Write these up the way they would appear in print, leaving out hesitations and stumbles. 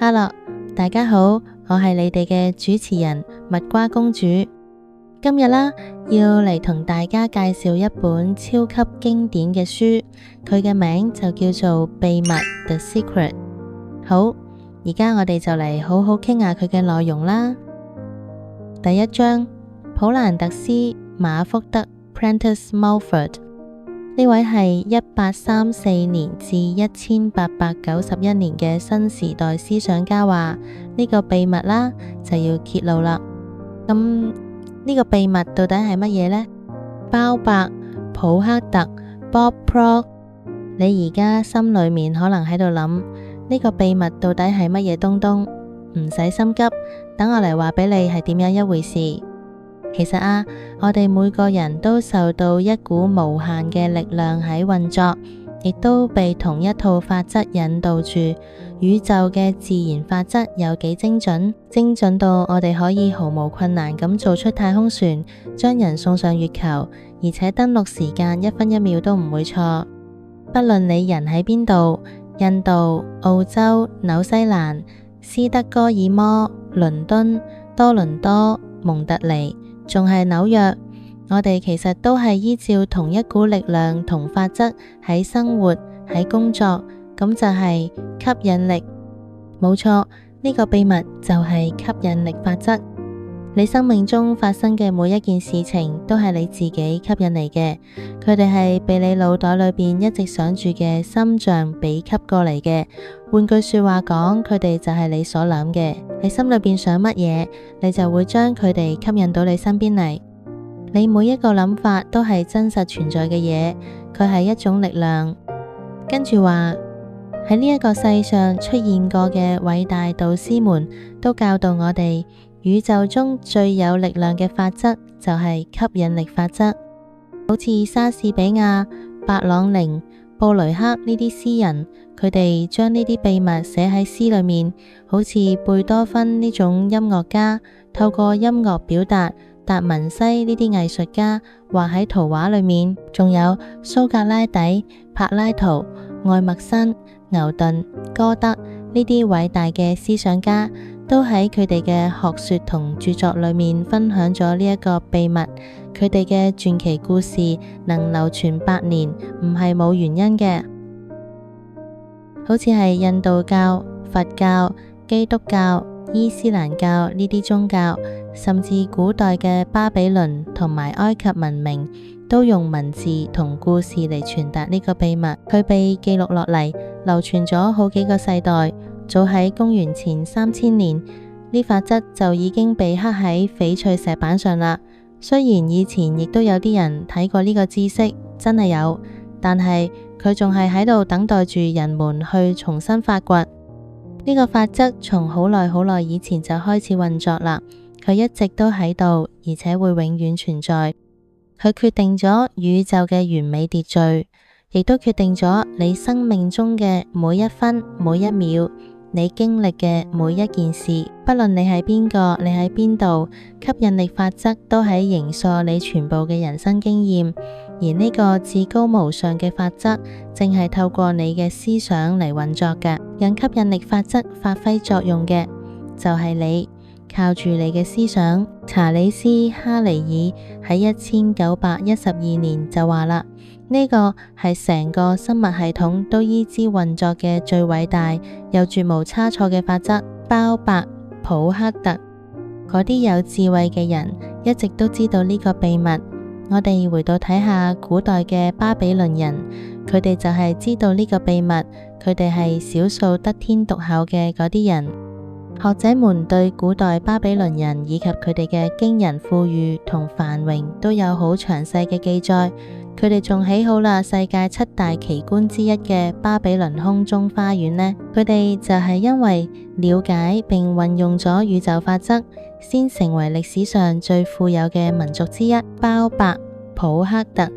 Hello，大家好，我係你哋嘅主持人蜜瓜公主。今日啦，要嚟同大家介紹一本超級經典嘅書，佢嘅名就叫做《秘密 The Secret》。好，而家我哋就嚟好好傾下佢嘅內容啦。第一章，普蘭特斯馬福德 Prentice Mulford， 呢位係1834年至1891年嘅新時代思想家，話呢個秘密啦就要揭露啦。咁呢個秘密到底係乜嘢呢？鮑伯普克特 Bob Proctor， 你而家心裏面可能喺度諗，呢個秘密到底係乜嘢東東？唔使心急，等我嚟話俾你係點樣一回事。其實啊，我哋每個人都受到一股無限嘅力量喺運作，亦都被同一套法則引導住。宇宙嘅自然法則有幾精準？精準到我哋可以毫無困難咁做出太空船，將人送上月球，而且登陸時間1分1秒都唔會錯。不論你人喺邊度，印度、澳洲、紐西蘭、斯德哥爾摩、倫敦、多倫多、蒙特利，仲係紐約，我哋其實都係依照同一股力量同法則喺生活、喺工作，咁就係吸引力。冇錯，呢個秘密就係吸引力法則。你生命中發生嘅每一件事情都係你自己吸引嚟嘅，佢哋係被你腦袋裏邊一直想住嘅心臟俾吸過嚟嘅。換句說話講，佢哋就係你所諗嘅。你心裏邊想乜嘢，你就會將佢哋吸引到你身邊嚟。你每一個諗法都係真實存在嘅嘢，佢係一種力量。跟住話，喺呢一個世上出現過嘅偉大導師們都教導我哋，宇宙中最有力量嘅法則就係吸引力法則。好似莎士比亞、白朗寧、布雷克呢啲詩人，佢哋將呢啲秘密寫喺詩裏面。好似貝多芬呢種音樂家，透過音樂表達；達文西呢啲藝術家畫喺圖畫裏面，仲有蘇格拉底、柏拉圖、愛默生、牛頓、歌德呢啲偉大嘅思想家，都喺佢哋嘅學說同著作裏面分享咗呢一個秘密。佢哋嘅傳奇故事能流傳百年，唔係冇原因嘅。好似係印度教、佛教、基督教、伊斯蘭教呢啲宗教，甚至古代嘅巴比倫同埋埃及文明，都用文字同故事嚟傳達呢個秘密。佢被記錄落嚟，流傳咗好幾個世代。早喺公元前3000年，呢法則就已經被刻喺翡翠石板上啦。雖然以前亦都有啲人睇過呢個知識，真係有，但係佢仲係喺度等待住人們去重新發掘。呢個法則從好耐好耐以前就開始運作啦，佢一直都喺度，而且會永遠存在。佢決定咗宇宙嘅完美秩序，亦都決定咗你生命中嘅每一分每一秒，你經歷嘅每一件事。不論你係邊個，你喺邊度，吸引力法則都喺形塑你全部嘅人生經驗。而呢個至高無上嘅法則，正係透過你嘅思想嚟運作嘅。讓吸引力法則發揮作用嘅，就係你。靠住你嘅思想。查理斯哈尼爾喺1912年就話啦，呢個係成個生物系統都依之運作嘅最偉大又絕無差錯嘅法則。鮑伯普克特，嗰啲有智慧嘅人一直都知道呢個秘密。我哋回到睇下古代嘅巴比倫人，佢哋就係知道呢個秘密，佢哋係少數得天獨厚嘅嗰啲人。學者們對古代巴比倫人以及佢哋嘅驚人富裕同繁榮都有好詳細嘅記載。佢哋仲起好啦世界7大奇觀之一嘅巴比倫空中花園呢。佢哋就係因為了解並運用咗宇宙法則，先成為歷史上最富有嘅民族之一。鮑伯普克特，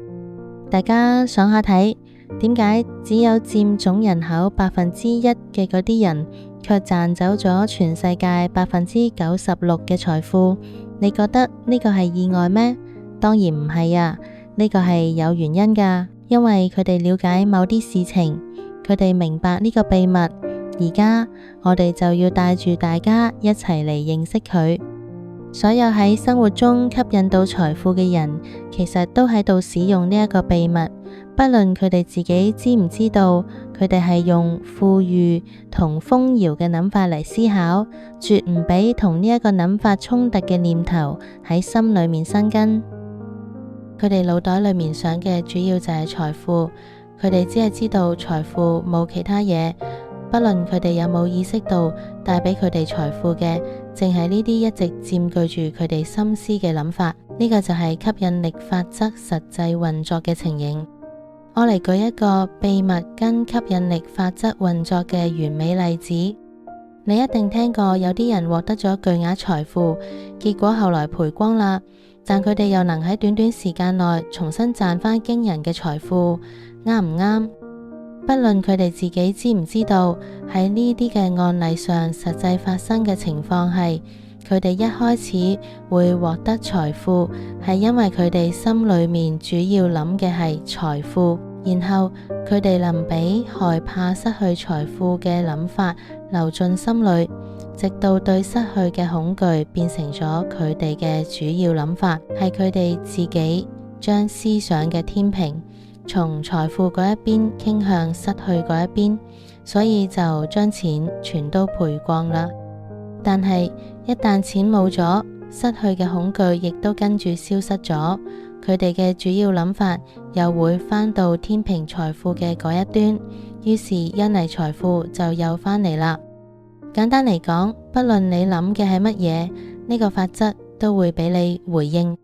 大家想下睇，點解只有佔總人口1%嘅嗰啲人，卻賺走咗全世界96%嘅財富？你覺得呢個係意外咩？當然唔係啊，呢個係有原因㗎。因為佢哋了解某啲事情，佢哋明白呢個秘密，而家我哋就要帶住大家一齊嚟認識佢。所有喺生活中吸引到財富嘅人，其實都喺度使用呢一個秘密，不論佢哋自己知唔知道，佢哋係用富裕同豐饒嘅諗法嚟思考，絕唔俾同呢一個諗法衝突嘅念頭喺心裏面生根。佢哋腦袋裏面想嘅主要就係財富，佢哋只係知道財富，冇其他嘢。不論佢哋有冇意識到，帶俾佢哋財富嘅，淨係呢啲一直佔據住佢哋心思嘅諗法。呢個就係吸引力法則實際運作嘅情形。我嚟舉一個秘密跟吸引力法則運作嘅完美例子。你一定聽過有啲人獲得咗巨額財富，結果後來賠光啦，但佢哋又能喺短短時間內重新賺返驚人嘅財富，啱唔啱？不論佢哋自己知唔知道，喺呢啲嘅案例上，實際發生嘅情況係，佢哋一開始會獲得財富，係因為佢哋心裏面主要諗嘅係財富，然後佢哋能俾害怕失去財富嘅諗法流進心裏，直到對失去嘅恐懼變成咗佢哋嘅主要諗法，係佢哋自己將思想嘅天平從財富嗰一邊傾向失去嗰一邊，所以就將錢全都賠光啦。但係一旦錢冇咗，失去嘅恐懼亦都跟住消失咗，佢哋嘅主要諗法又會返到天平財富嘅嗰一端，於是印尼財富就又返嚟啦。簡單嚟講，不論你諗嘅係乜嘢，呢個法則都會俾你回應。